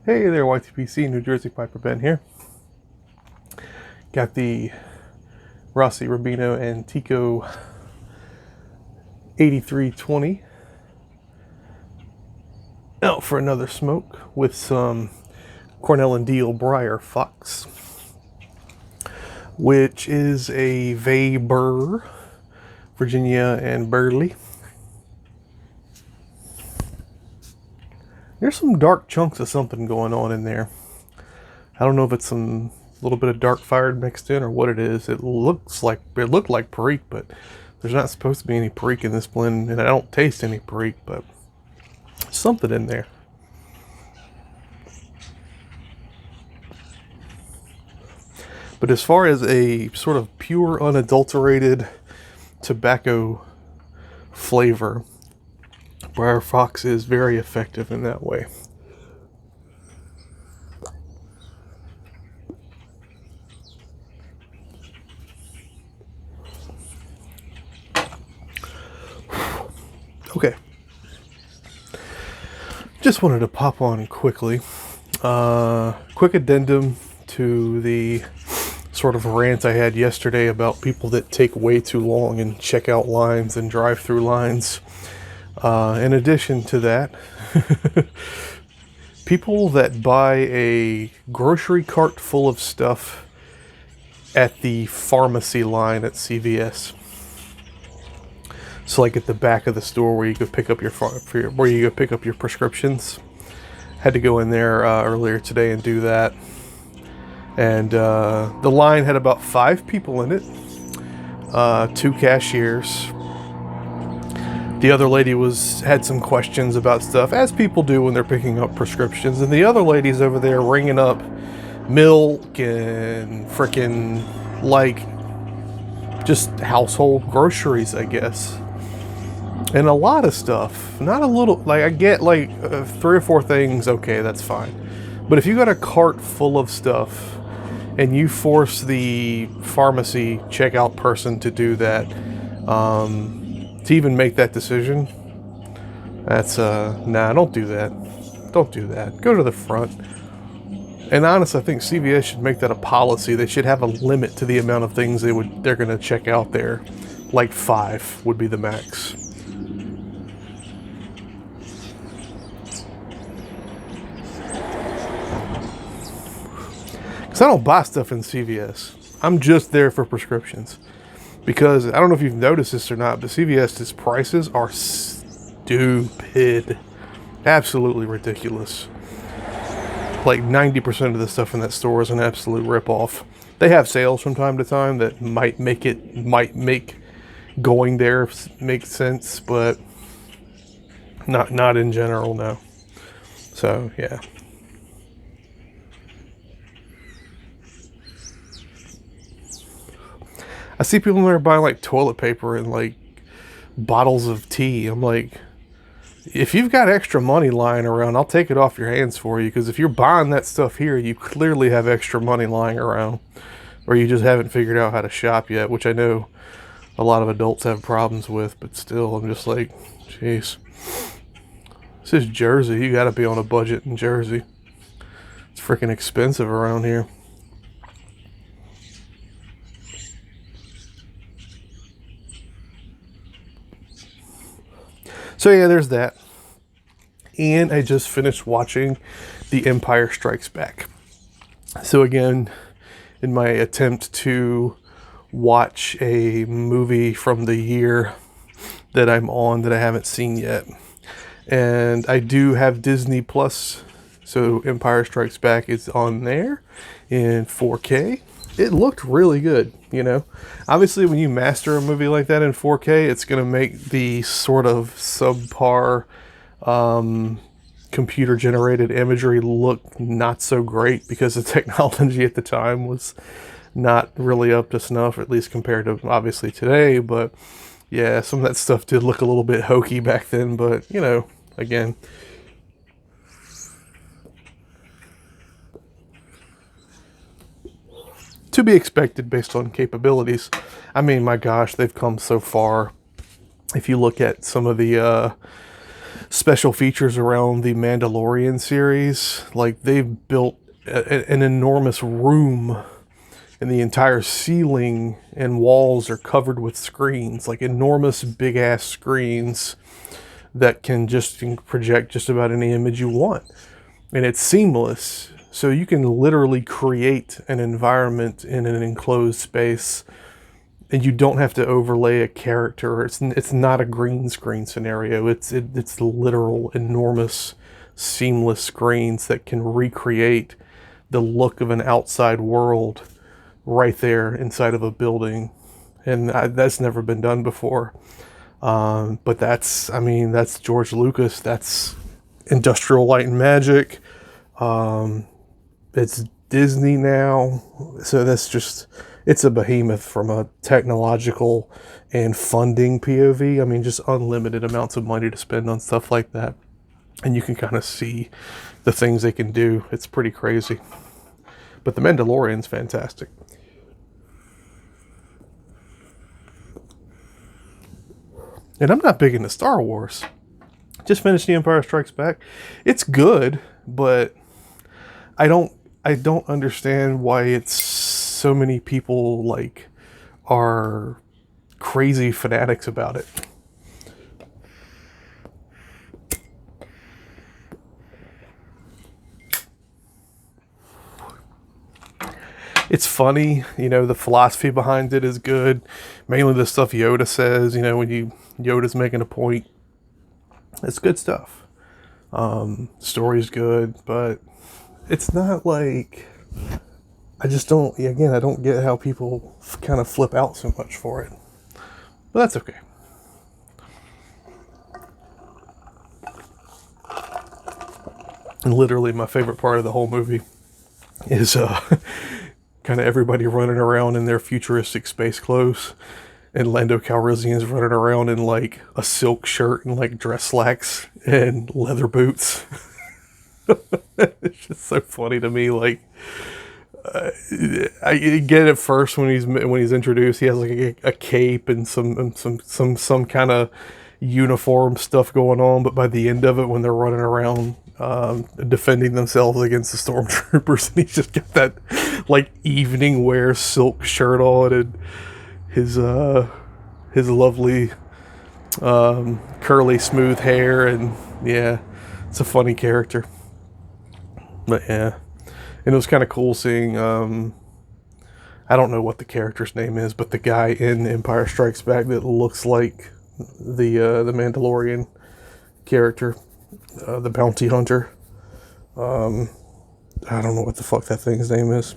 Hey there, YTPC, New Jersey Piper Ben here. Got the Rossi Rubino and Tico 8320 out for another smoke with some Cornell and Deal Briar Fox, which is a Weber, Virginia and Burley. There's some dark chunks of something going on in there. I don't know if it's some little bit of dark fired mixed in or what it is. It looked like Perique, but there's not supposed to be any Perique in this blend, and I don't taste any Perique, but something in there. But as far as a sort of pure, unadulterated tobacco flavor, Briar Fox is very effective in that way. Okay. Just wanted to pop on quickly. Quick addendum to the sort of rant I had yesterday about people that take way too long in checkout lines and drive-through lines. In addition to that, people that buy a grocery cart full of stuff at the pharmacy line at CVS. So like at the back of the store where you could pick up your prescriptions. Had to go in there earlier today and do that. And the line had about 5 people in it, 2 cashiers. The other lady had some questions about stuff, as people do when they're picking up prescriptions. And the other lady's over there ringing up milk and frickin' like just household groceries, I guess. And a lot of stuff. Not a little, like I get like 3 or 4 things, okay, that's fine. But if you got a cart full of stuff and you force the pharmacy checkout person to do that, to even make that decision, that's nah, don't do that. Don't do that. Go to the front. And honestly, I think CVS should make that a policy. They should have a limit to the amount of things they're going to check out there. Like 5 would be the max. Because I don't buy stuff in CVS. I'm just there for prescriptions. Because I don't know if you've noticed this or not, but CVS's prices are stupid. Absolutely ridiculous. Like 90% of the stuff in that store is an absolute ripoff. They have sales from time to time that might make going there make sense, but not in general, no. So yeah. I see people in there buying like toilet paper and like bottles of tea. I'm like, if you've got extra money lying around, I'll take it off your hands for you. Because if you're buying that stuff here, you clearly have extra money lying around. Or you just haven't figured out how to shop yet, which I know a lot of adults have problems with. But still, I'm just like, jeez. This is Jersey. You gotta be on a budget in Jersey. It's freaking expensive around here. So yeah, there's that. And I just finished watching The Empire Strikes Back. So again, in my attempt to watch a movie from the year that I'm on that I haven't seen yet. And I do have Disney Plus, so Empire Strikes Back is on there in 4K. It looked really good, you know. Obviously, when you master a movie like that in 4K, it's going to make the sort of subpar computer-generated imagery look not so great because the technology at the time was not really up to snuff, at least compared to, obviously, today. But, yeah, some of that stuff did look a little bit hokey back then, but, you know, again... to be expected based on capabilities. I mean, my gosh, they've come so far. If you look at some of the special features around the Mandalorian series. Like, they've built an enormous room, and the entire ceiling and walls are covered with screens, like enormous big ass screens that can just project just about any image you want. And it's seamless. So you can literally create an environment in an enclosed space, and you don't have to overlay a character. It's not a green screen scenario. It's literal enormous seamless screens that can recreate the look of an outside world right there inside of a building. And that's never been done before. But that's George Lucas. That's Industrial Light and Magic. It's Disney now. So it's a behemoth from a technological and funding POV. I mean, just unlimited amounts of money to spend on stuff like that. And you can kind of see the things they can do. It's pretty crazy. But The Mandalorian's fantastic. And I'm not big into Star Wars. Just finished The Empire Strikes Back. It's good, but I don't understand why it's so many people like are crazy fanatics about it. It's funny, the philosophy behind it is good. Mainly the stuff Yoda says, when Yoda's making a point. It's good stuff. Story's good, but it's not like, I don't get how people kind of flip out so much for it. But that's okay. And literally my favorite part of the whole movie is kind of everybody running around in their futuristic space clothes, and Lando Calrissian's running around in like a silk shirt and like dress slacks and leather boots. It's just so funny to me. Like, I get it first when he's introduced. He has like a cape and some kind of uniform stuff going on. But by the end of it, when they're running around defending themselves against the stormtroopers, and he's just got that like evening wear silk shirt on and his lovely curly smooth hair, and yeah, it's a funny character. But yeah, and it was kind of cool seeing I don't know what the character's name is, but the guy in Empire Strikes Back that looks like the Mandalorian character, the bounty hunter. I don't know what the fuck that thing's name is.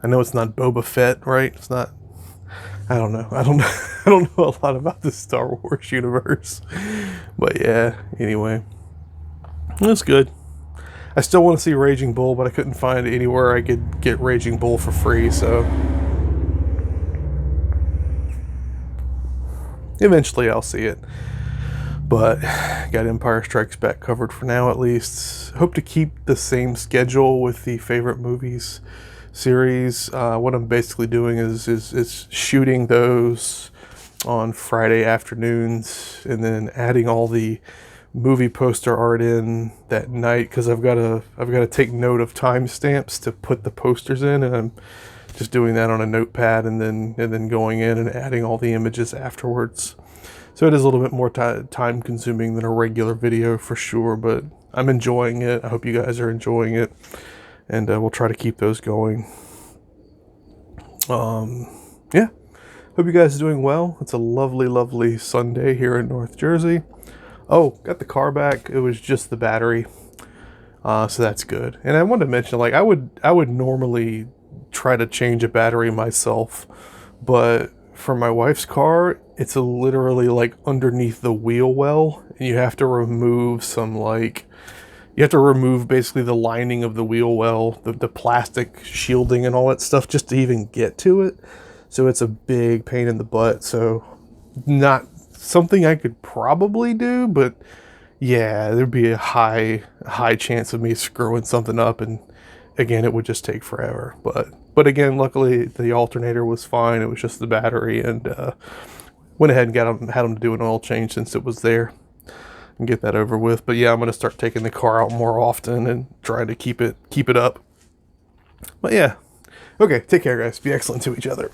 I know it's not Boba Fett, right? It's not. I don't know. I don't know a lot about the Star Wars universe. But yeah, anyway, it's good. I still want to see Raging Bull, but I couldn't find anywhere I could get Raging Bull for free, so eventually I'll see it. But got Empire Strikes Back covered for now, at least. Hope to keep the same schedule with the favorite movies series. What I'm basically doing is shooting those on Friday afternoons, and then adding all the movie poster art in that night, because I've got to take note of timestamps to put the posters in, and I'm just doing that on a notepad, and then going in and adding all the images afterwards. So it is a little bit more time consuming than a regular video for sure, but I'm enjoying it. I hope you guys are enjoying it, and we'll try to keep those going. Yeah, hope you guys are doing well. It's a lovely, lovely Sunday here in North Jersey. Oh, got the car back. It was just the battery, so that's good. And I wanted to mention, like, I would normally try to change a battery myself, but for my wife's car, it's literally like underneath the wheel well, and you have to remove basically the lining of the wheel well, the plastic shielding and all that stuff, just to even get to it. So it's a big pain in the butt. So not something I could probably do, but yeah, there'd be a high chance of me screwing something up, and again, it would just take forever. But again, luckily the alternator was fine. It was just the battery, and went ahead and had them to do an oil change since it was there. and get that over with. But yeah, I'm gonna start taking the car out more often and trying to keep it up. But yeah, okay. Take care, guys. Be excellent to each other.